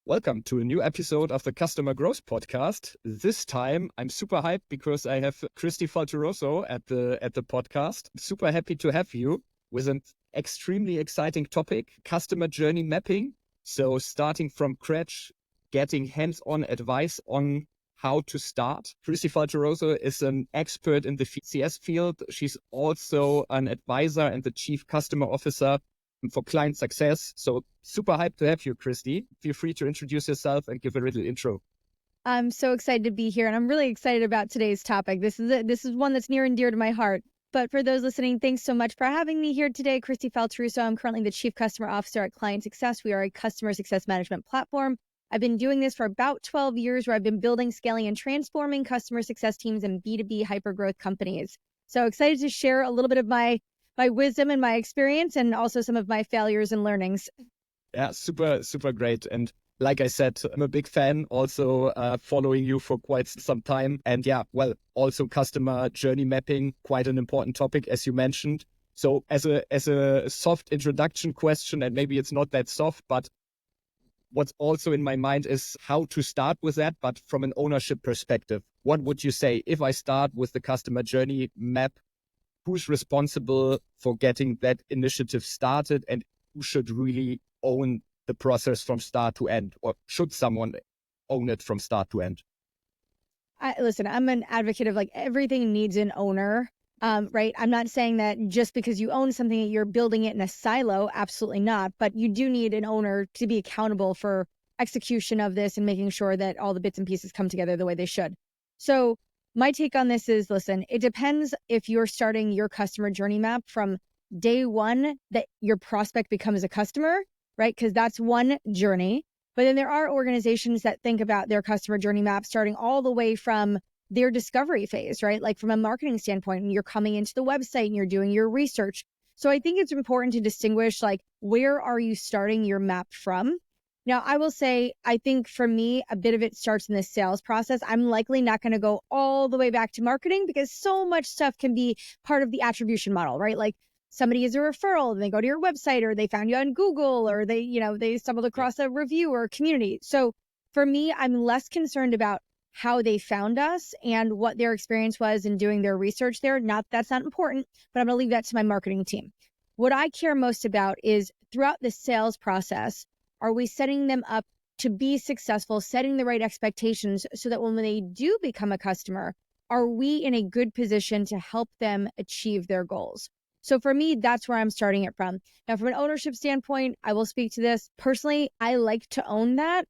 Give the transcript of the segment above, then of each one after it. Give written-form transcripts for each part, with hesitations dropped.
Welcome to a new episode of the Customer Growth Podcast. This time, I'm super hyped because I have Christy Falteruso at the podcast. Super happy to have you with an extremely exciting topic, customer journey mapping. So starting from scratch, getting hands-on advice on how to start. Christy Falteruso is an expert in the CS field. She's also an advisor and the chief customer officer for client success. So super hyped to have you, Christy. Feel free to introduce yourself and give a little intro. I'm so excited to be here, and I'm really excited about today's topic. This is one that's near and dear to my heart. But for those listening, thanks so much for having me here today. Christy Falteruso. I'm currently the Chief Customer Officer at Client Success. We are a customer success management platform. I've been doing this for about 12 years, where I've been building, scaling, and transforming customer success teams in B2B hypergrowth companies. So excited to share a little bit of my wisdom and my experience, and also some of my failures and learnings. Yeah, super great. And like I said, I'm a big fan, also following you for quite some time. And yeah, well, also customer journey mapping, quite an important topic, as you mentioned. So as a soft introduction question, and maybe it's not that soft, but what's also in my mind is how to start with that, but from an ownership perspective. What would you say if I start with the customer journey map? Who's responsible for getting that initiative started, and who should really own the process from start to end? Or should someone own it from start to end? Listen, I'm an advocate of everything needs an owner, right? I'm not saying that just because you own something, you're building it in a silo. Absolutely not. But you do need an owner to be accountable for execution of this and making sure that all the bits and pieces come together the way they should. So my take on this is, listen, it depends if you're starting your customer journey map from day one that your prospect becomes a customer, right? Because that's one journey. But then there are organizations that think about their customer journey map starting all the way from their discovery phase, right? Like from a marketing standpoint, and you're coming into the website and you're doing your research. So I think it's important to distinguish, where are you starting your map from? Now, I will say, I think for me, a bit of it starts in the sales process. I'm likely not going to go all the way back to marketing, because so much stuff can be part of the attribution model, right? Like somebody is a referral and they go to your website, or they found you on Google, or they stumbled across a review or a community. So for me, I'm less concerned about how they found us and what their experience was in doing their research there. That's not important, but I'm going to leave that to my marketing team. What I care most about is throughout the sales process, are we setting them up to be successful, setting the right expectations so that when they do become a customer, are we in a good position to help them achieve their goals? So for me, that's where I'm starting it from. Now, from an ownership standpoint, I will speak to this. Personally, I like to own that.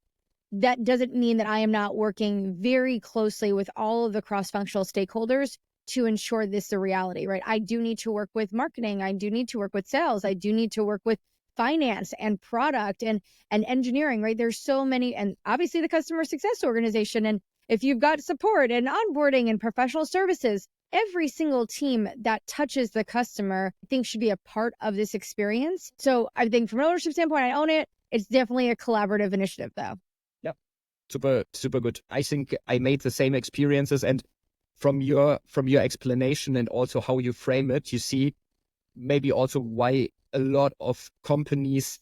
That doesn't mean that I am not working very closely with all of the cross-functional stakeholders to ensure this is a reality, right? I do need to work with marketing. I do need to work with sales. I do need to work with finance and product and engineering, right? There's so many, and obviously the customer success organization. And if you've got support and onboarding and professional services, every single team that touches the customer, I think, should be a part of this experience. So I think from an ownership standpoint, I own it. It's definitely a collaborative initiative though. Yeah, super good. I think I made the same experiences, and from your explanation and also how you frame it, you see maybe also why a lot of companies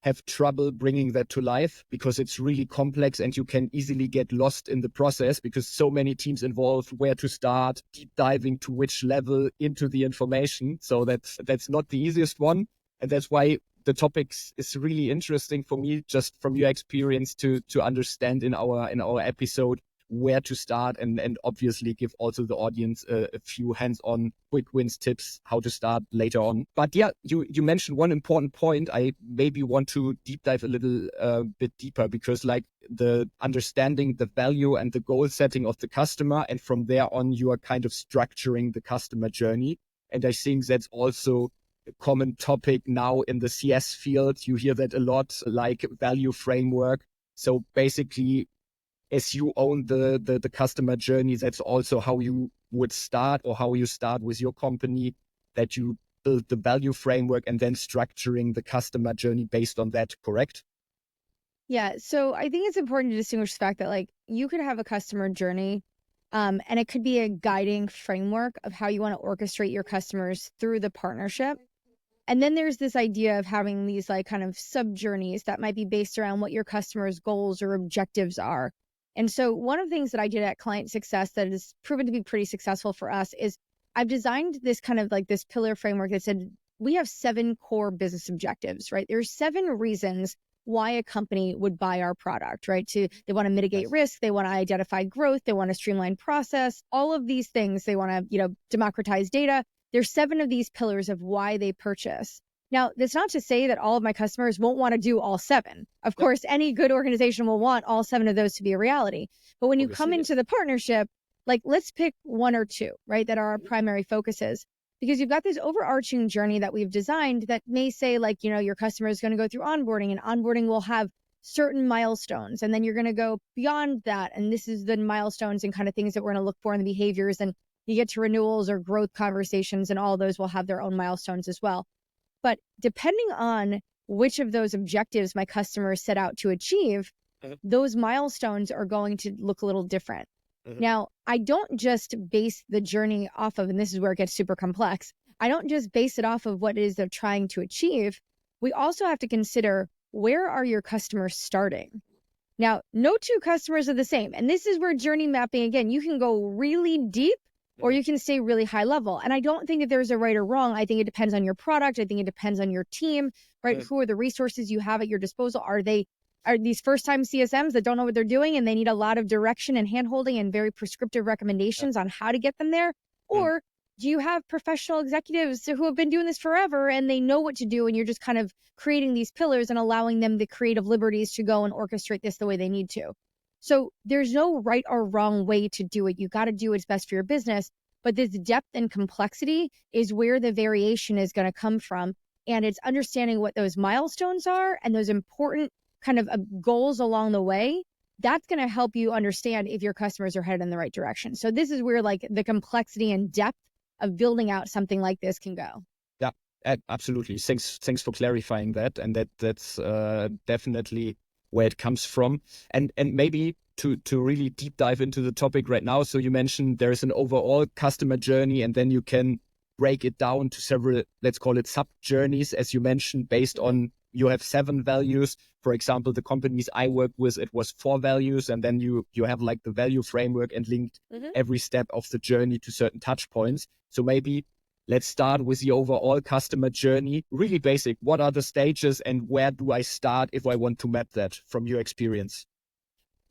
have trouble bringing that to life, because it's really complex and you can easily get lost in the process because so many teams involved, where to start, deep diving to which level into the information. So that's not the easiest one. And that's why the topic is really interesting for me, just from your experience to understand in our episode where to start, and obviously give also the audience a few hands-on quick wins tips how to start later on. But yeah, you mentioned one important point. I maybe want to deep dive a little bit deeper, because the understanding the value and the goal setting of the customer, and from there on you are kind of structuring the customer journey. And I think that's also a common topic now in the CS field. You hear that a lot, like value framework. So basically, as you own the customer journey, that's also how you would start, or how you start with your company, that you build the value framework and then structuring the customer journey based on that, correct? Yeah, so I think it's important to distinguish the fact that you could have a customer journey, and it could be a guiding framework of how you want to orchestrate your customers through the partnership. And then there's this idea of having these like kind of sub journeys that might be based around what your customers' goals or objectives are. And so one of the things that I did at Client Success that has proven to be pretty successful for us is I've designed this kind of like this pillar framework that said we have 7 core business objectives, right? There's 7 reasons why a company would buy our product, right? They want to mitigate risk, they want to identify growth, they want to streamline process, all of these things. They want to, democratize data. There's 7 of these pillars of why they purchase. Now, that's not to say that all of my customers won't want to do all 7. Of course, any good organization will want all 7 of those to be a reality. But when you come into the partnership, like let's pick 1 or 2, right, that are our primary focuses. Because you've got this overarching journey that we've designed that may say like, your customer is going to go through onboarding, and onboarding will have certain milestones. And then you're going to go beyond that. And this is the milestones and kind of things that we're going to look for in the behaviors. And you get to renewals or growth conversations, and all those will have their own milestones as well. But depending on which of those objectives my customers set out to achieve, those milestones are going to look a little different. Now, I don't just base the journey off of, and this is where it gets super complex, I don't just base it off of what it is they're trying to achieve. We also have to consider, where are your customers starting? Now, no 2 customers are the same. And this is where journey mapping, again, you can go really deep or you can stay really high level. And I don't think that there's a right or wrong. I think it depends on your product. I think it depends on your team, right? Who are the resources you have at your disposal? Are these first-time CSMs that don't know what they're doing and they need a lot of direction and handholding and very prescriptive recommendations on how to get them there? Or do you have professional executives who have been doing this forever and they know what to do, and you're just kind of creating these pillars and allowing them the creative liberties to go and orchestrate this the way they need to? So there's no right or wrong way to do it. You got to do what's best for your business. But this depth and complexity is where the variation is going to come from. And it's understanding what those milestones are and those important kind of goals along the way. That's going to help you understand if your customers are headed in the right direction. So this is where like the complexity and depth of building out something like this can go. Yeah, absolutely. Thanks for clarifying that. And that's definitely where it comes from. And maybe to really deep dive into the topic right now. So you mentioned there's an overall customer journey, and then you can break it down to several, let's call it sub journeys, as you mentioned, based on you have 7 values. For example, the companies I work with, it was 4 values. And then you have like the value framework and linked every step of the journey to certain touch points. So maybe let's start with the overall customer journey. Really basic. What are the stages and where do I start if I want to map that from your experience?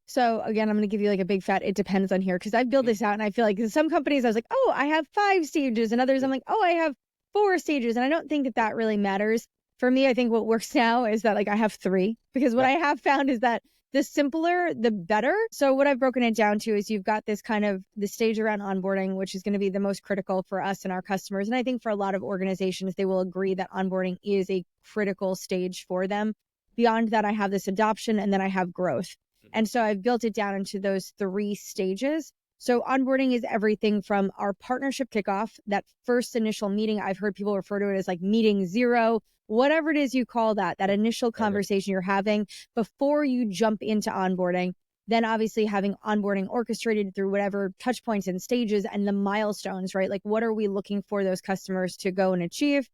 So again, I'm going to give you like a big fat, it depends on here, because I built this out and I feel like in some companies I was like, oh, I have 5 stages, and others I'm like, oh, I have 4 stages. And I don't think that really matters. For me, I think what works now is that like I have 3, because what I have found is that the simpler, the better. So what I've broken it down to is you've got this kind of the stage around onboarding, which is going to be the most critical for us and our customers. And I think for a lot of organizations, they will agree that onboarding is a critical stage for them. Beyond that, I have this adoption, and then I have growth. And so I've built it down into those 3 stages. So onboarding is everything from our partnership kickoff, that first initial meeting. I've heard people refer to it as like meeting 0, whatever it is you call that initial conversation you're having before you jump into onboarding. Then obviously having onboarding orchestrated through whatever touch points and stages and the milestones, right? Like what are we looking for those customers to go and achieve?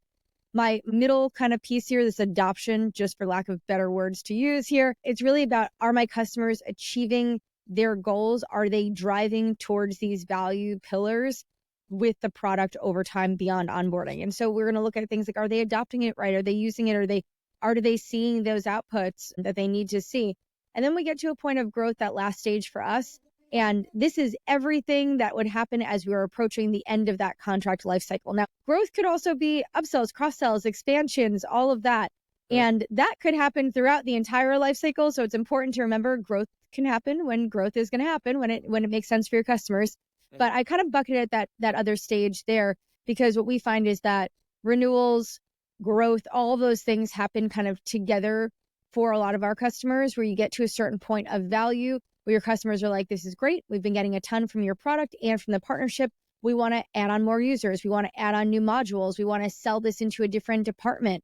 My middle kind of piece here, this adoption, just for lack of better words to use here, it's really about, are my customers achieving their goals? Are they driving towards these value pillars with the product over time beyond onboarding? And so we're going to look at things like, are they adopting it right? Are they using it? Are they seeing those outputs that they need to see? And then we get to a point of growth, that last stage for us. And this is everything that would happen as we are approaching the end of that contract lifecycle. Now, growth could also be upsells, cross-sells, expansions, all of that. And that could happen throughout the entire life cycle. So it's important to remember growth can happen when growth is going to happen, when it makes sense for your customers. But I kind of bucketed that other stage there, because what we find is that renewals, growth, all of those things happen kind of together for a lot of our customers, where you get to a certain point of value where your customers are like, this is great. We've been getting a ton from your product and from the partnership. We want to add on more users. We want to add on new modules. We want to sell this into a different department.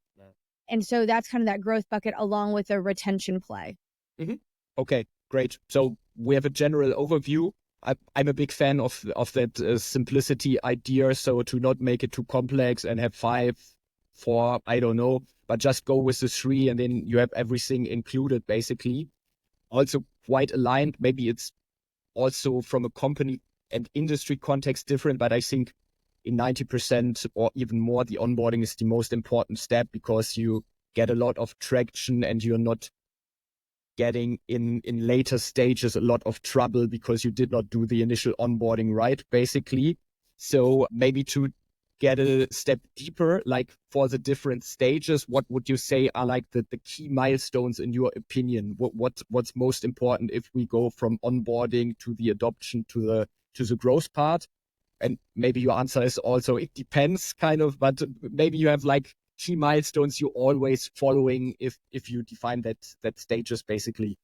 And so that's kind of that growth bucket along with a retention play. Okay, great. So we have a general overview. I'm a big fan of that simplicity idea. So to not make it too complex and have 5 4, I don't know, but just go with the 3 and then you have everything included basically. Also quite aligned. Maybe it's also from a company and industry context different, but I think in 90% or even more, the onboarding is the most important step because you get a lot of traction and you're not getting in later stages a lot of trouble because you did not do the initial onboarding right, basically. So maybe to get a step deeper, like for the different stages, what would you say are like the key milestones in your opinion? What's most important if we go from onboarding to the adoption to the growth part? And maybe your answer is also, it depends kind of, but maybe you have like key milestones you're always following if you define that stages basically.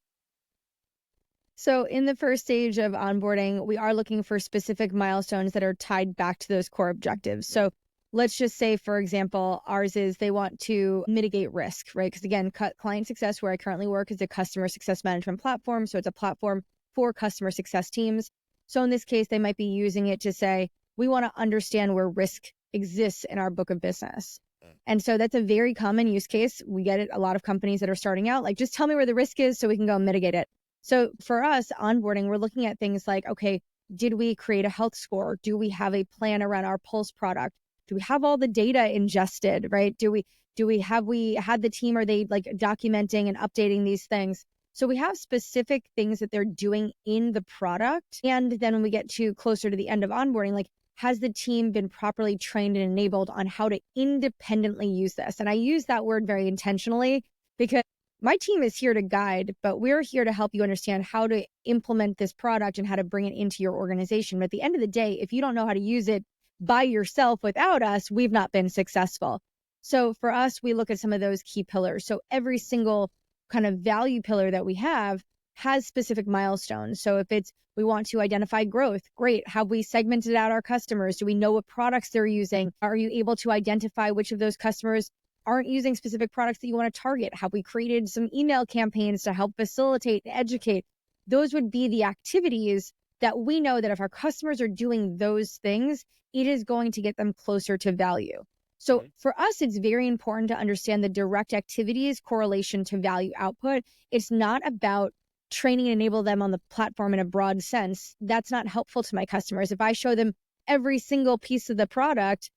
So in the first stage of onboarding, we are looking for specific milestones that are tied back to those core objectives. So let's just say, for example, ours is they want to mitigate risk, right? Because again, client success, where I currently work, is a customer success management platform. So it's a platform for customer success teams. So in this case, they might be using it to say, we want to understand where risk exists in our book of business. And so that's a very common use case. We get it. A lot of companies that are starting out, like, just tell me where the risk is so we can go and mitigate it. So for us, onboarding, we're looking at things like, okay, did we create a health score? Do we have a plan around our Pulse product? Do we have all the data ingested, right? Have we had the team, are they like documenting and updating these things? So we have specific things that they're doing in the product. And then when we get to closer to the end of onboarding, like, has the team been properly trained and enabled on how to independently use this? And I use that word very intentionally because my team is here to guide, but we're here to help you understand how to implement this product and how to bring it into your organization. But at the end of the day, if you don't know how to use it by yourself without us, we've not been successful. So for us, we look at some of those key pillars. So every single kind of value pillar that we have has specific milestones. So if it's, we want to identify growth, great. Have we segmented out our customers? Do we know what products they're using? Are you able to identify which of those customers aren't using specific products that you want to target? Have we created some email campaigns to help facilitate and educate? Those would be the activities that we know that if our customers are doing those things, it is going to get them closer to value. So for us, it's very important to understand the direct activities correlation to value output. It's not about training and enable them on the platform in a broad sense. That's not helpful to my customers. If I show them every single piece of the product,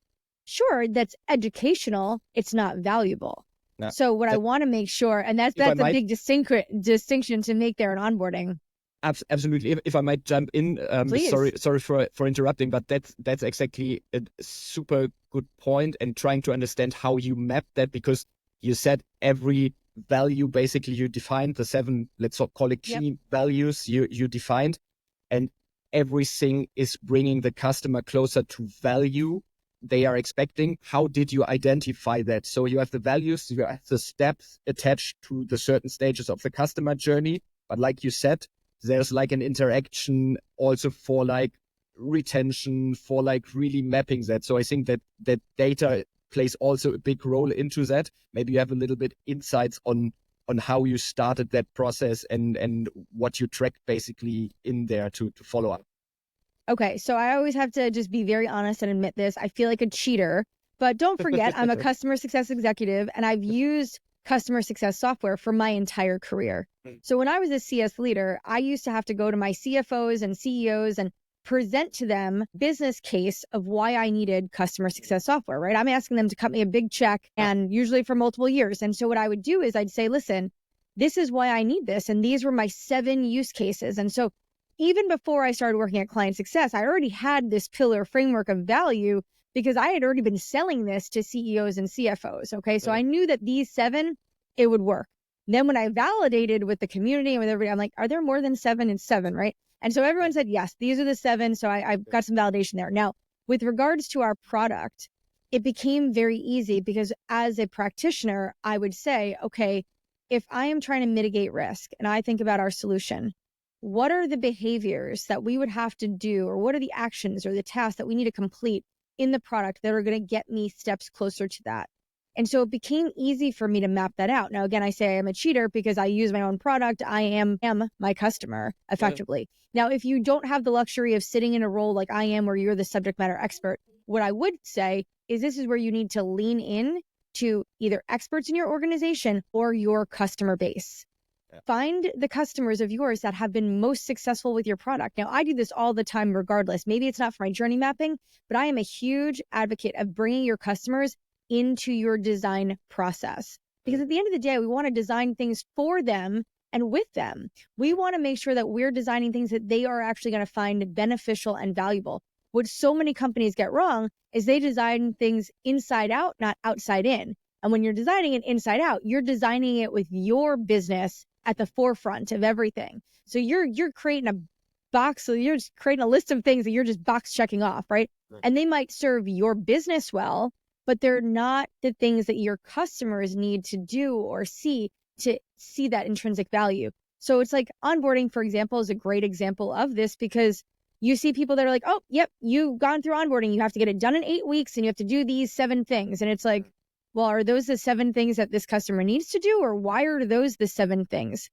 sure, that's educational, it's not valuable. No, so what I want to make sure, and that's a big distinction to make there in onboarding. Absolutely. If I might jump in, sorry for interrupting, but that's exactly a super good point, and trying to understand how you map that, because you said every value basically you defined, the 7, let's call it key values you defined, and everything is bringing the customer closer to value they are expecting. How did you identify that? So you have the values, you have the steps attached to the certain stages of the customer journey, but like you said, there's like an interaction also for like retention, for like really mapping that. So I think that data plays also a big role into that. Maybe you have a little bit insights on how you started that process and what you tracked basically in there to follow up. Okay, so I always have to just be very honest and admit this. I feel like a cheater, but don't forget, I'm a customer success executive, and I've used customer success software for my entire career. So when I was a CS leader, I used to have to go to my CFOs and CEOs and present to them business case of why I needed customer success software, right? I'm asking them to cut me a big check, and usually for multiple years. And so what I would do is I'd say, listen, this is why I need this. And these were my 7 use cases. And so even before I started working at client success, I already had this pillar framework of value because I had already been selling this to CEOs and CFOs. Okay. So I knew that these 7, it would work. Then when I validated with the community and with everybody, I'm like, are there more than 7? It's 7, right? And so everyone said, yes, these are the 7. So I've got some validation there. Now, with regards to our product, it became very easy because as a practitioner, I would say, okay, if I am trying to mitigate risk and I think about our solution, what are the behaviors that we would have to do, or what are the actions or the tasks that we need to complete in the product that are going to get me steps closer to that? And so it became easy for me to map that out. Now, again, I say I'm a cheater because I use my own product. I am my customer effectively. Now, if you don't have the luxury of sitting in a role like I am, where you're the subject matter expert, what I would say is this is where you need to lean in to either experts in your organization or your customer base. Find the customers of yours that have been most successful with your product. Now, I do this all the time regardless. Maybe it's not for my journey mapping, but I am a huge advocate of bringing your customers into your design process. Because at the end of the day, we want to design things for them and with them. We want to make sure that we're designing things that they are actually going to find beneficial and valuable. What so many companies get wrong is they design things inside out, not outside in. And when you're designing it inside out, you're designing it with your business at the forefront of everything. So you're creating a box, so you're just creating a list of things that you're just box checking off, right? And they might serve your business well, but they're not the things that your customers need to do or see to see that intrinsic value. So it's like onboarding, for example, is a great example of this, because you see people that are like, oh, yep, you've gone through onboarding. You have to get it done in 8 weeks and you have to do these 7 things. And it's like, well, are those the 7 things that this customer needs to do, or why are those the 7 things?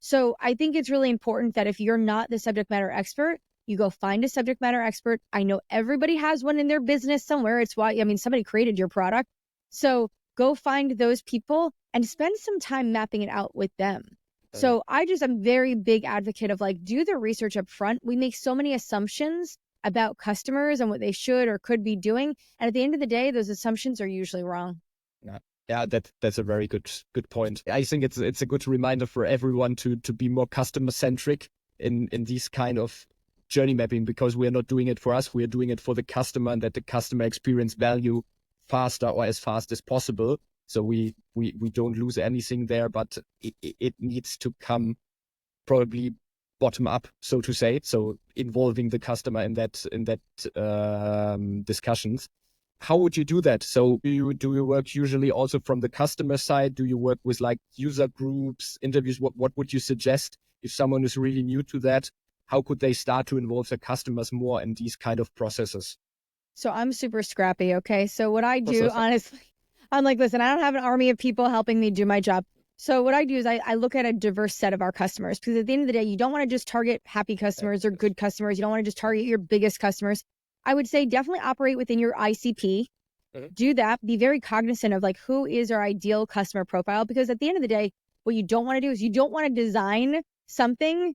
So I think it's really important that if you're not the subject matter expert, you go find a subject matter expert. I know everybody has one in their business somewhere. It's why, somebody created your product. So go find those people and spend some time mapping it out with them. So I'm very big advocate of do the research up front. We make so many assumptions about customers and what they should or could be doing. And at the end of the day, those assumptions are usually wrong. Yeah, that's a very good point. I think it's a good reminder for everyone to be more customer centric in these kind of journey mapping, because we are not doing it for us, we are doing it for the customer, and that the customer experience value faster or as fast as possible. So we don't lose anything there, but it needs to come probably bottom up, so to say. So involving the customer in that discussions. How would you do that? So do you work usually also from the customer side? Do you work with user groups, interviews? What would you suggest if someone is really new to that? How could they start to involve their customers more in these kind of processes? So I'm super scrappy. Okay. So what I do, honestly, I'm like, listen, I don't have an army of people helping me do my job. So what I do is I look at a diverse set of our customers, because at the end of the day, you don't want to just target happy customers or good customers. You don't want to just target your biggest customers. I would say definitely operate within your ICP. Do that. Be very cognizant of who is our ideal customer profile, because at the end of the day, what you don't want to do is you don't want to design something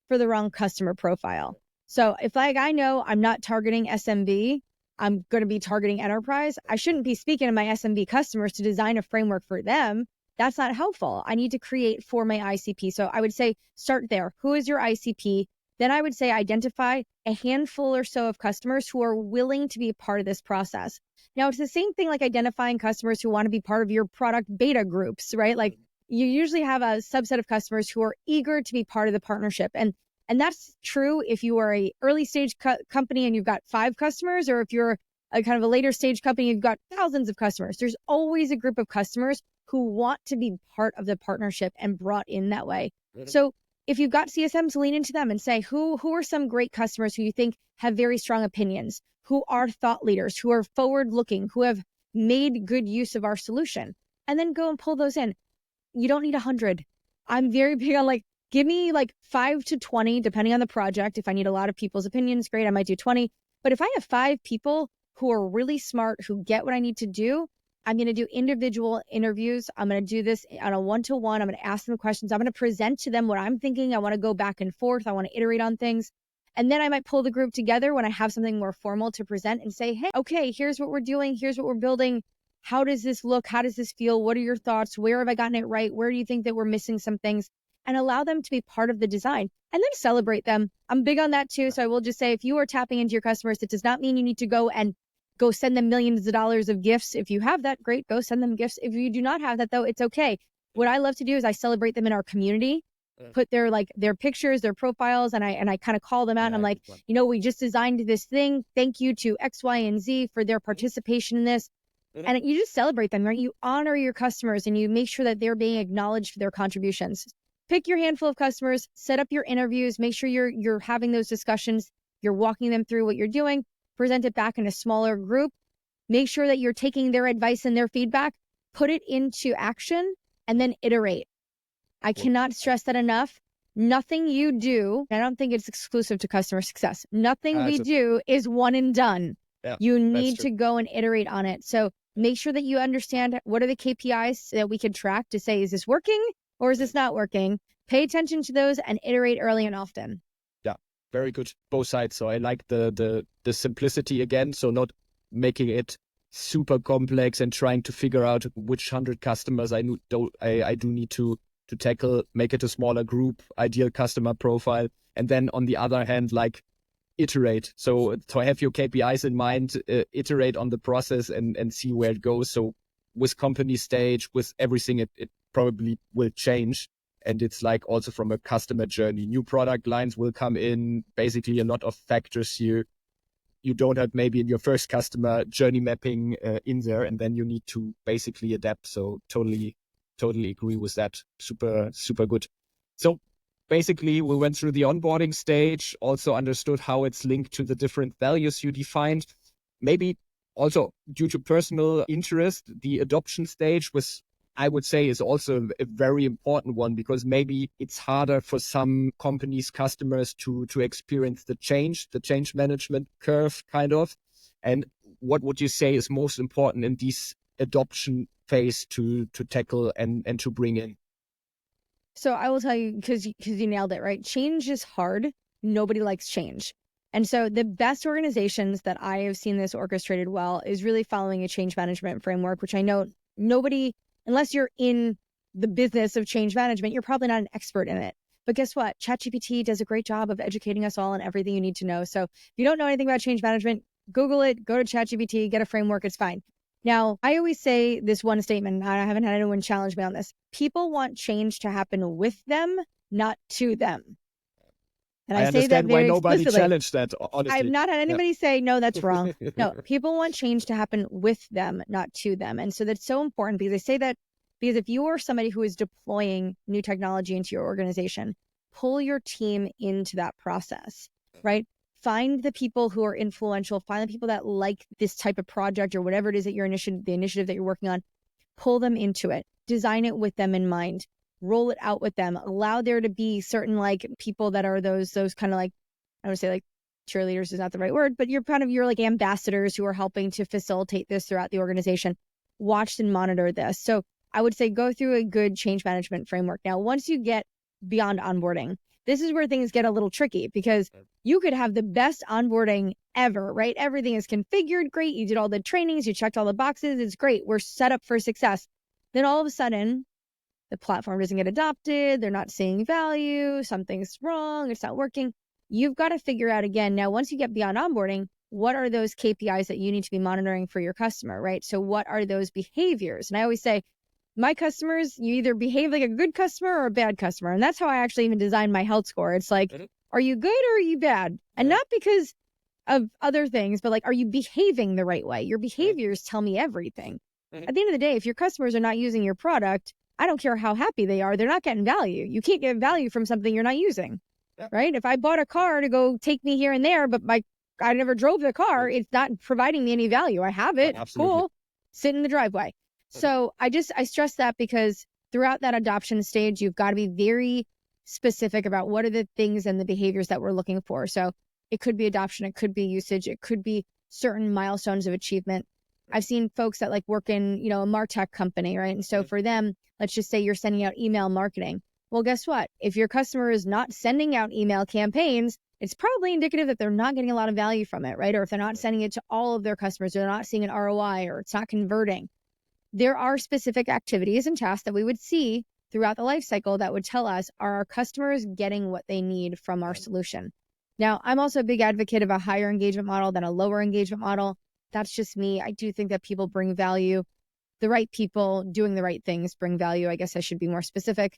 for the wrong customer profile. So if I know I'm not targeting SMB, I'm going to be targeting enterprise, I shouldn't be speaking to my SMB customers to design a framework for them. That's not helpful. I need to create for my ICP. So I would say start there. Who is your ICP? Then I would say identify a handful or so of customers who are willing to be a part of this process. Now, it's the same thing like identifying customers who want to be part of your product beta groups, right? You usually have a subset of customers who are eager to be part of the partnership. And that's true if you are a early stage company and you've got 5 customers, or if you're a kind of a later stage company, you've got thousands of customers. There's always a group of customers who want to be part of the partnership and brought in that way. So if you've got CSMs, lean into them and say, who are some great customers who you think have very strong opinions, who are thought leaders, who are forward looking, who have made good use of our solution, and then go and pull those in. You don't need 100. I'm very big on give me 5 to 20, depending on the project. If I need a lot of people's opinions, great, I might do 20. But if I have 5 people who are really smart, who get what I need to do, I'm going to do individual interviews. I'm going to do this on a one-to-one. I'm going to ask them questions. I'm going to present to them what I'm thinking. I want to go back and forth. I want to iterate on things. And then I might pull the group together when I have something more formal to present and say, hey, okay, here's what we're doing. Here's what we're building. How does this look? How does this feel? What are your thoughts? Where have I gotten it right? Where do you think that we're missing some things? And allow them to be part of the design, and then celebrate them. I'm big on that too. So I will just say, if you are tapping into your customers, it does not mean you need to go send them millions of dollars of gifts. If you have that, great, go send them gifts. If you do not have that, though, it's okay. What I love to do is I celebrate them in our community, put their pictures, their profiles, and I kind of call them out. And I'm like, we just designed this thing. Thank you to X, Y, and Z for their participation in this. And you just celebrate them, right? You honor your customers and you make sure that they're being acknowledged for their contributions. Pick your handful of customers, set up your interviews, make sure you're having those discussions, you're walking them through what you're doing, present it back in a smaller group, make sure that you're taking their advice and their feedback, put it into action, and then iterate. I cannot stress that enough. Nothing you do, I don't think it's exclusive to customer success. Nothing we do is one and done. Yeah, you need to go and iterate on it. So Make sure that you understand what are the KPIs that we can track to say, is this working or is this not working? Pay attention to those and iterate early and often. Yeah, very good. Both sides. So I like the simplicity again. So not making it super complex and trying to figure out which 100 customers I do need to tackle. Make it a smaller group, ideal customer profile, and then on the other hand, like iterate. So to have your KPIs in mind, iterate on the process and see where it goes. So with company stage, with everything, it probably will change. And it's like also from a customer journey, new product lines will come in, basically a lot of factors here. You don't have maybe in your first customer journey mapping in there, and then you need to basically adapt. So totally agree with that. Super, super good. So basically we went through the onboarding stage, also understood how it's linked to the different values you defined. Maybe also due to personal interest, the adoption stage was, I would say, is also a very important one, because maybe it's harder for some companies, customers to experience the change management curve kind of. And what would you say is most important in this adoption phase to tackle and to bring in? So I will tell you, because you nailed it, right? Change is hard. Nobody likes change. And so the best organizations that I have seen this orchestrated well is really following a change management framework, which I know nobody, unless you're in the business of change management, you're probably not an expert in it. But guess what? ChatGPT does a great job of educating us all on everything you need to know. So if you don't know anything about change management, Google it, go to ChatGPT, get a framework, it's fine. Now, I always say this one statement, and I haven't had anyone challenge me on this. People want change to happen with them, not to them. And I say that understand very why nobody explicitly. challenged that, honestly. I've not had anybody say, no, that's wrong. No, people want change to happen with them, not to them. And so that's so important, because I say that because if you are somebody who is deploying new technology into your organization, pull your team into that process, right? Find the people who are influential, find the people that like this type of project or whatever it is that the initiative that you're working on, pull them into it, design it with them in mind, roll it out with them, allow there to be certain like people that are those kind of like, I would say like cheerleaders is not the right word, but you're like ambassadors who are helping to facilitate this throughout the organization. Watch and monitor this. So I would say go through a good change management framework. Now, once you get beyond onboarding, this is where things get a little tricky, because you could have the best onboarding ever, right? Everything is configured great. You did all the trainings, you checked all the boxes. It's great. We're set up for success. Then all of a sudden, the platform doesn't get adopted. They're not seeing value. Something's wrong. It's not working. You've got to figure out again. Now, once you get beyond onboarding, what are those KPIs that you need to be monitoring for your customer, right? So what are those behaviors? And I always say, my customers, you either behave like a good customer or a bad customer. And that's how I actually even designed my health score. It's like, are you good or are you bad? And not because of other things, but like, are you behaving the right way? Your behaviors tell me everything. At the end of the day, if your customers are not using your product, I don't care how happy they are, they're not getting value. You can't get value from something you're not using, right? If I bought a car to go take me here and there, but I never drove the car, it's not providing me any value. I have it, cool, sit in the driveway. So I stress that, because throughout that adoption stage, you've got to be very specific about what are the things and the behaviors that we're looking for. So it could be adoption, it could be usage, it could be certain milestones of achievement. I've seen folks that like work in, a MarTech company, right? And so for them, let's just say you're sending out email marketing. Well, guess what? If your customer is not sending out email campaigns, it's probably indicative that they're not getting a lot of value from it, right? Or if they're not sending it to all of their customers, they're not seeing an ROI, or it's not converting. There are specific activities and tasks that we would see throughout the life cycle that would tell us, are our customers getting what they need from our solution? Now, I'm also a big advocate of a higher engagement model than a lower engagement model. That's just me. I do think that people bring value. The right people doing the right things bring value. I guess I should be more specific.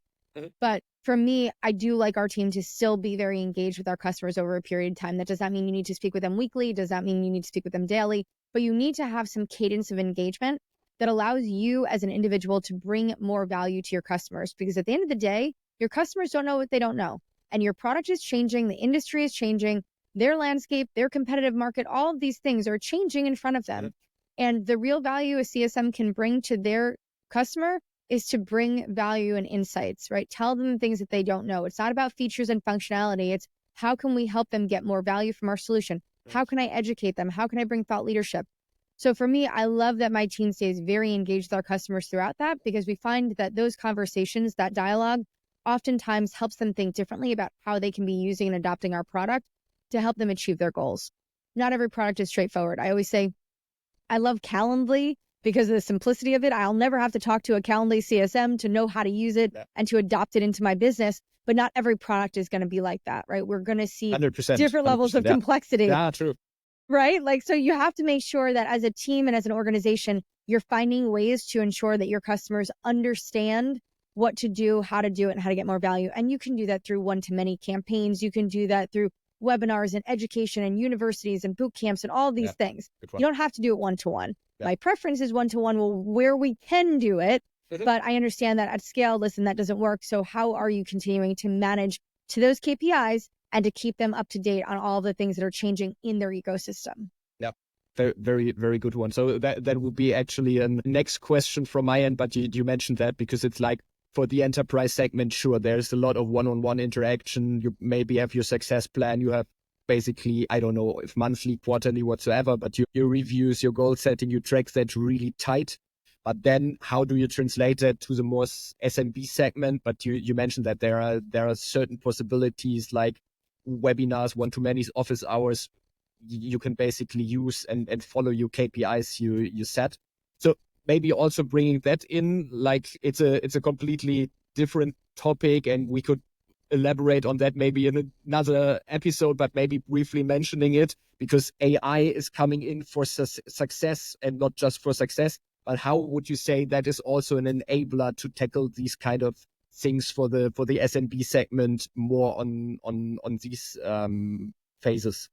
But for me, I do like our team to still be very engaged with our customers over a period of time. That does not mean you need to speak with them weekly. Does not mean you need to speak with them daily. But you need to have some cadence of engagement that allows you as an individual to bring more value to your customers. Because at the end of the day, your customers don't know what they don't know. And your product is changing. The industry is changing. Their landscape, their competitive market, all of these things are changing in front of them. And the real value a CSM can bring to their customer is to bring value and insights, right? Tell them things that they don't know. It's not about features and functionality. It's how can we help them get more value from our solution? How can I educate them? How can I bring thought leadership? So for me, I love that my team stays very engaged with our customers throughout that, because we find that those conversations, that dialogue, oftentimes helps them think differently about how they can be using and adopting our product to help them achieve their goals. Not every product is straightforward. I always say, I love Calendly because of the simplicity of it. I'll never have to talk to a Calendly CSM to know how to use it and to adopt it into my business. But not every product is going to be like that, right? We're going to see 100%, different levels of complexity. Yeah, true. Right? Like, so you have to make sure that as a team and as an organization, you're finding ways to ensure that your customers understand what to do, how to do it, and how to get more value. And you can do that through one-to-many campaigns. You can do that through webinars and education and universities and boot camps and all these things. You don't have to do it one-to-one. My preference is one-to-one where we can do it, but I understand that at scale, listen, that doesn't work. So how are you continuing to manage to those KPIs and to keep them up to date on all the things that are changing in their ecosystem? Yeah, very, very, very good one. So that would be actually a next question from my end, but you mentioned that because it's like for the enterprise segment, sure, there's a lot of one-on-one interaction. You maybe have your success plan. You have basically, I don't know if monthly, quarterly, whatsoever, but your reviews, your goal setting, you track that really tight. But then how do you translate that to the more SMB segment? But you mentioned that there are certain possibilities like webinars, one-to-many office hours, you can basically use and follow your KPIs you set. So maybe also bringing that in, like it's a completely different topic, and we could elaborate on that maybe in another episode, but maybe briefly mentioning it because AI is coming in for success and not just for success. But how would you say that is also an enabler to tackle these kind of things for the SMB segment more on these phases,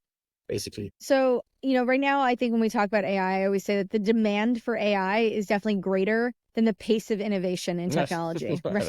basically? So, right now, I think when we talk about AI, I always say that the demand for AI is definitely greater than the pace of innovation in technology. Right?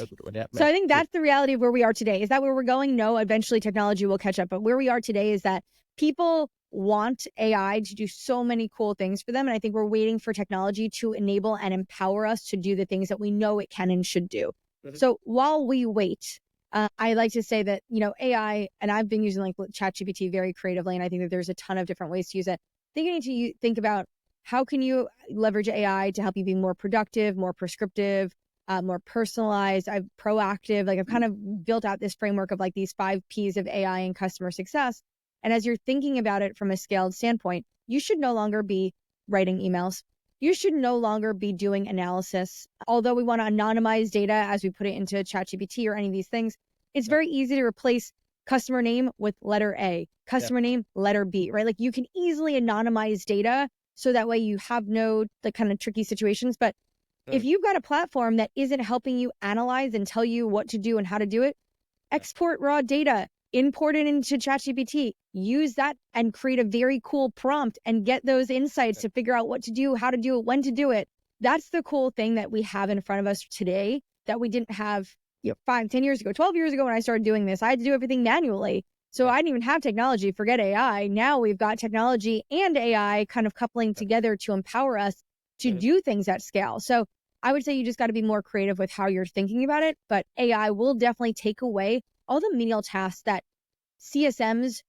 So I think that's the reality of where we are today. Is that where we're going? No, eventually technology will catch up. But where we are today is that people want AI to do so many cool things for them. And I think we're waiting for technology to enable and empower us to do the things that we know it can and should do. So while we wait, I like to say that, AI, and I've been using like ChatGPT very creatively, and I think that there's a ton of different ways to use it. I think you need to think about how can you leverage AI to help you be more productive, more prescriptive, more personalized, proactive. Like I've kind of built out this framework of like these 5 Ps of AI and customer success. And as you're thinking about it from a scaled standpoint, you should no longer be writing emails. You should no longer be doing analysis. Although we want to anonymize data as we put it into ChatGPT or any of these things, it's very easy to replace customer name with letter A, customer name, letter B, right? Like you can easily anonymize data so that way you have the kind of tricky situations. But if you've got a platform that isn't helping you analyze and tell you what to do and how to do it, export raw data, import it into ChatGPT, use that and create a very cool prompt and get those insights to figure out what to do, how to do it, when to do it. That's the cool thing that we have in front of us today that we didn't have 5, 10 years ago, 12 years ago when I started doing this. I had to do everything manually. So I didn't even have technology, forget AI. Now we've got technology and AI kind of coupling together to empower us to do things at scale. So I would say you just got to be more creative with how you're thinking about it. But AI will definitely take away all the menial tasks that CSMs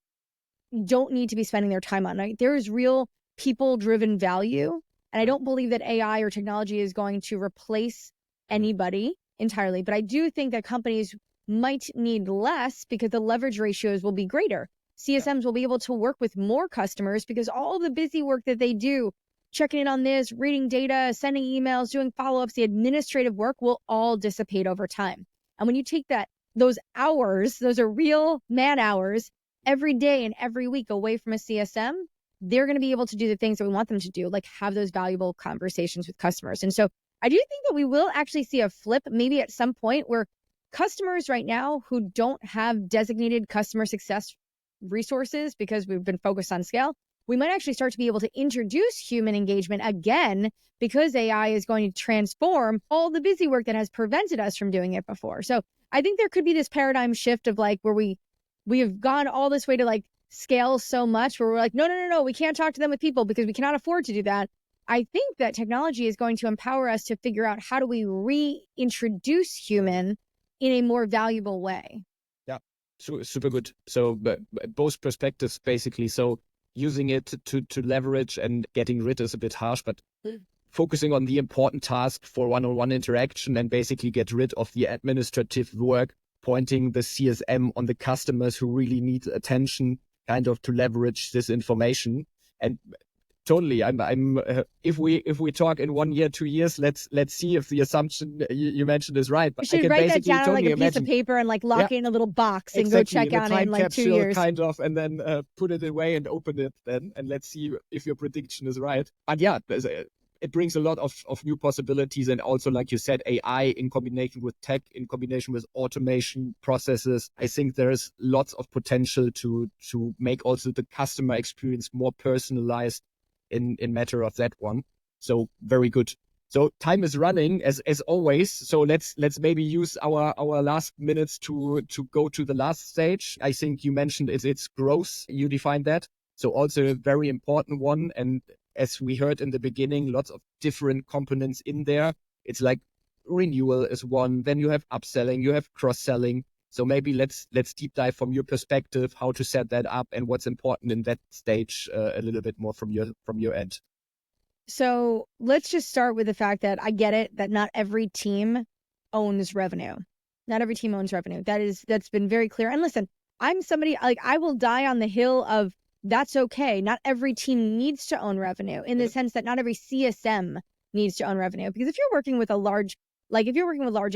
don't need to be spending their time on. Right? There is real people-driven value. And I don't believe that AI or technology is going to replace anybody entirely. But I do think that companies might need less because the leverage ratios will be greater. CSMs will be able to work with more customers because all the busy work that they do, checking in on this, reading data, sending emails, doing follow-ups, the administrative work will all dissipate over time. And when you take those hours, those are real man hours every day and every week away from a CSM, they're going to be able to do the things that we want them to do, like have those valuable conversations with customers. And so I do think that we will actually see a flip maybe at some point where customers right now who don't have designated customer success resources because we've been focused on scale, we might actually start to be able to introduce human engagement again because AI is going to transform all the busy work that has prevented us from doing it before. So I think there could be this paradigm shift of like where we have gone all this way to like scale so much where we're like, no, we can't talk to them with people because we cannot afford to do that. I think that technology is going to empower us to figure out how do we reintroduce human in a more valuable way. Yeah, super good. So both perspectives, basically. So using it to leverage, and getting rid is a bit harsh, but focusing on the important task for one-on-one interaction and basically get rid of the administrative work, pointing the CSM on the customers who really need attention, kind of to leverage this information. And totally, if we talk in 1 year, 2 years, let's see if the assumption you mentioned is right. But You should write that down on like a piece imagine, of paper and like lock it in a little box and exactly, go check on it in like 2 years. Kind of, and then put it away and open it then, and let's see if your prediction is right. And yeah, it brings a lot of new possibilities, and also, like you said, AI in combination with tech, in combination with automation processes. I think there's lots of potential to make also the customer experience more personalized in matter of that one. So very good. So time is running as always. So let's maybe use our last minutes to go to the last stage. I think you mentioned it's growth. You defined that. So also a very important one. And as we heard in the beginning, lots of different components in there. It's like renewal is one. Then you have upselling, you have cross-selling. So maybe let's deep dive from your perspective, how to set that up and what's important in that stage a little bit more from your end. So let's just start with the fact that I get it that not every team owns revenue. Not every team owns revenue. That's been very clear. And listen, I'm somebody like I will die on the hill of that's okay. Not every team needs to own revenue in the sense that not every CSM needs to own revenue. Because if you're working with large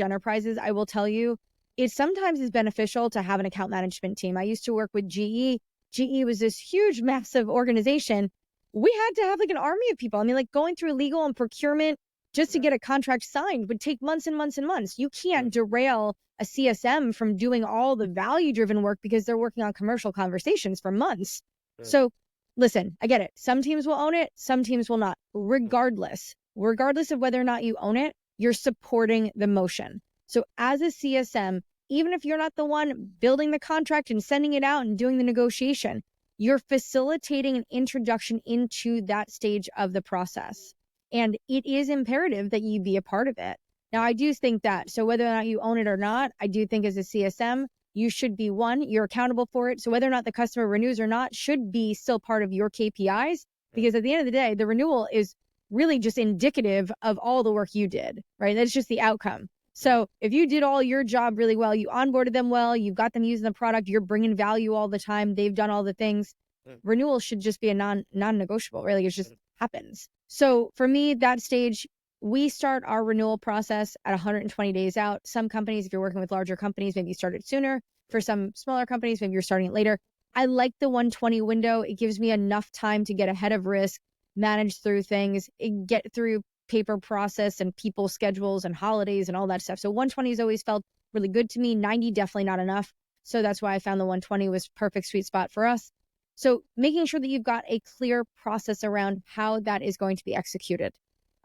enterprises, I will tell you, it sometimes is beneficial to have an account management team. I used to work with GE. GE was this huge, massive organization. We had to have like an army of people. I mean, like going through legal and procurement just to get a contract signed would take months and months and months. You can't derail a CSM from doing all the value-driven work because they're working on commercial conversations for months. So listen, I get it. Some teams will own it. Some teams will not. Regardless of whether or not you own it, you're supporting the motion. So as a CSM, even if you're not the one building the contract and sending it out and doing the negotiation, you're facilitating an introduction into that stage of the process. And it is imperative that you be a part of it. Now, I do think that, so whether or not you own it or not, I do think as a CSM, you should be you're accountable for it. So whether or not the customer renews or not should be still part of your KPIs, because at the end of the day, the renewal is really just indicative of all the work you did, right? That's just the outcome. So if you did all your job really well, you onboarded them well, you've got them using the product, you're bringing value all the time, they've done all the things, renewal should just be a non-negotiable, right? Like it just happens. So for me, that stage, we start our renewal process at 120 days out. Some companies, if you're working with larger companies, maybe you start it sooner. For some smaller companies, maybe you're starting it later. I like the 120 window. It gives me enough time to get ahead of risk, manage through things, get through paper process and people schedules and holidays and all that stuff. So 120 has always felt really good to me. 90, definitely not enough. So that's why I found the 120 was perfect sweet spot for us. So making sure that you've got a clear process around how that is going to be executed.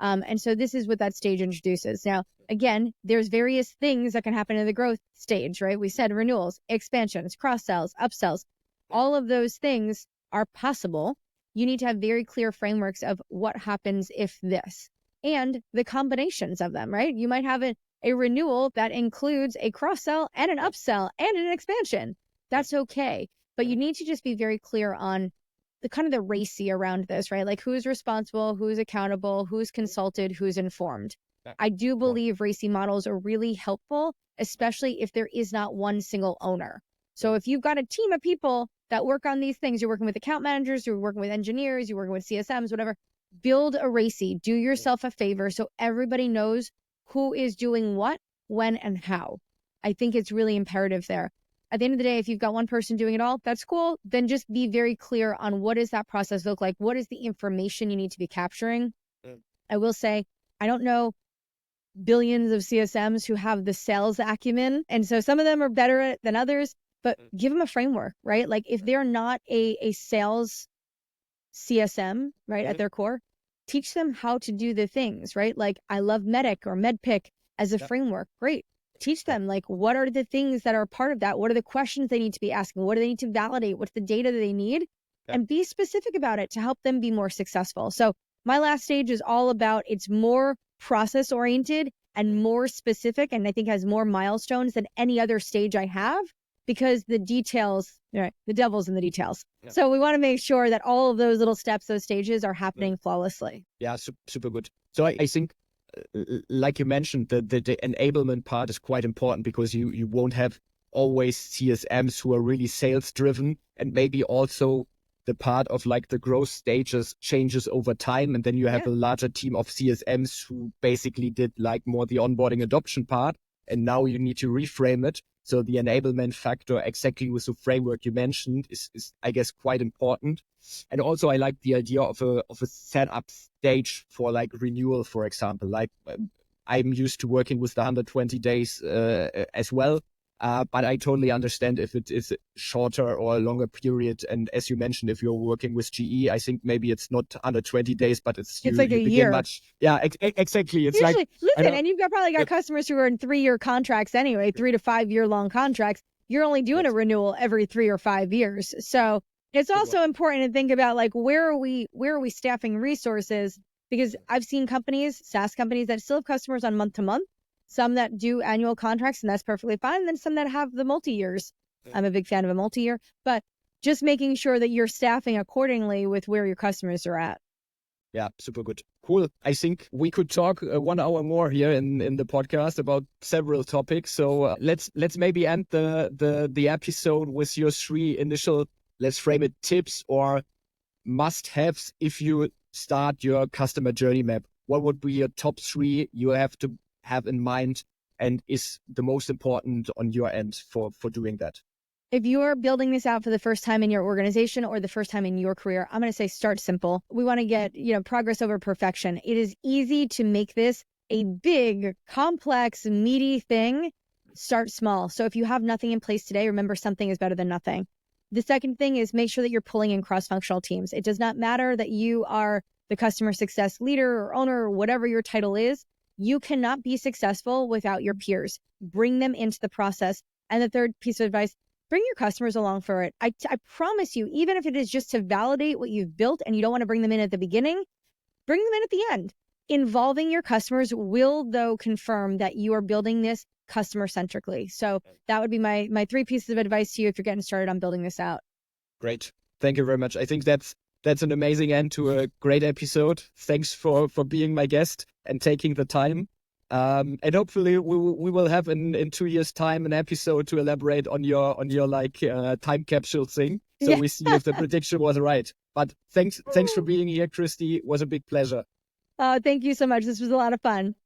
And so this is what that stage introduces. Now, again, there's various things that can happen in the growth stage, right? We said renewals, expansions, cross-sells, upsells. All of those things are possible. You need to have very clear frameworks of what happens if this, and the combinations of them, right? You might have a renewal that includes a cross-sell and an upsell and an expansion. That's okay. But you need to just be very clear on the kind of the racy around this, right? Like who's responsible, who's accountable, who's consulted, who's informed. I do believe racy models are really helpful, especially if there is not one single owner. So if you've got a team of people that work on these things, you're working with account managers, you're working with engineers, you're working with CSMs, whatever, build a racy, do yourself a favor so everybody knows who is doing what, when, and how. I think it's really imperative there. At the end of the day, if you've got one person doing it all, that's cool. Then just be very clear on what does that process look like? What is the information you need to be capturing? I will say, I don't know billions of CSMs who have the sales acumen. And so some of them are better than others, but give them a framework, right? Like if they're not a sales CSM, right, at their core, teach them how to do the things, right? Like I love Medic or MedPick as a framework. Great. Teach them like what are the things that are part of that? What are the questions they need to be asking? What do they need to validate? What's the data that they need? And be specific about it to help them be more successful. So my last stage is all about, it's more process oriented and more specific, and I think has more milestones than any other stage I have. because the details, right, the devil's in the details. Yeah. So we want to make sure that all of those little steps, those stages are happening flawlessly. Yeah, super good. So I think, like you mentioned, the enablement part is quite important, because you won't have always CSMs who are really sales driven, and maybe also the part of like the growth stages changes over time, and then you have a larger team of CSMs who basically did like more the onboarding adoption part, and now you need to reframe it. So the enablement factor, exactly with the framework you mentioned, is I guess quite important. And also I like the idea of a setup stage for like renewal, for example. Like I'm used to working with the 120 days as well. But I totally understand if it is a shorter or a longer period. And as you mentioned, if you're working with GE, I think maybe it's not under 20 days, but it's like a year. Exactly. It's usually, like, listen, and you've probably got customers who are in 3-year contracts anyway, 3 to 5 year long contracts. You're only doing a renewal every 3 or 5 years. So it's also important to think about like, where are we staffing resources? Because I've seen companies, SaaS companies, that still have customers on month to month. Some that do annual contracts, and that's perfectly fine. And then some that have the multi-years. I'm a big fan of a multi-year, but just making sure that you're staffing accordingly with where your customers are at. Yeah, super good. Cool. I think we could talk 1 hour more here in the podcast about several topics. So let's maybe end the episode with your 3 initial, let's frame it, tips or must-haves if you start your customer journey map. What would be your top 3 you have to have in mind and is the most important on your end for doing that? If you're building this out for the first time in your organization or the first time in your career, I'm going to say start simple. We want to get, progress over perfection. It is easy to make this a big, complex, meaty thing. Start small. So if you have nothing in place today, remember something is better than nothing. The second thing is make sure that you're pulling in cross-functional teams. It does not matter that you are the customer success leader or owner or whatever your title is. You cannot be successful without your peers. Bring them into the process. And the third piece of advice, bring your customers along for it. I promise you, even if it is just to validate what you've built and you don't want to bring them in at the beginning, bring them in at the end. Involving your customers will, though, confirm that you are building this customer-centrically. So that would be my 3 pieces of advice to you if you're getting started on building this out. Great. Thank you very much. I think that's an amazing end to a great episode. Thanks for being my guest and taking the time. And hopefully we will have in 2 years' time an episode to elaborate on your time capsule thing. So we see if the prediction was right. But thanks for being here, Christy. It was a big pleasure. Thank you so much. This was a lot of fun.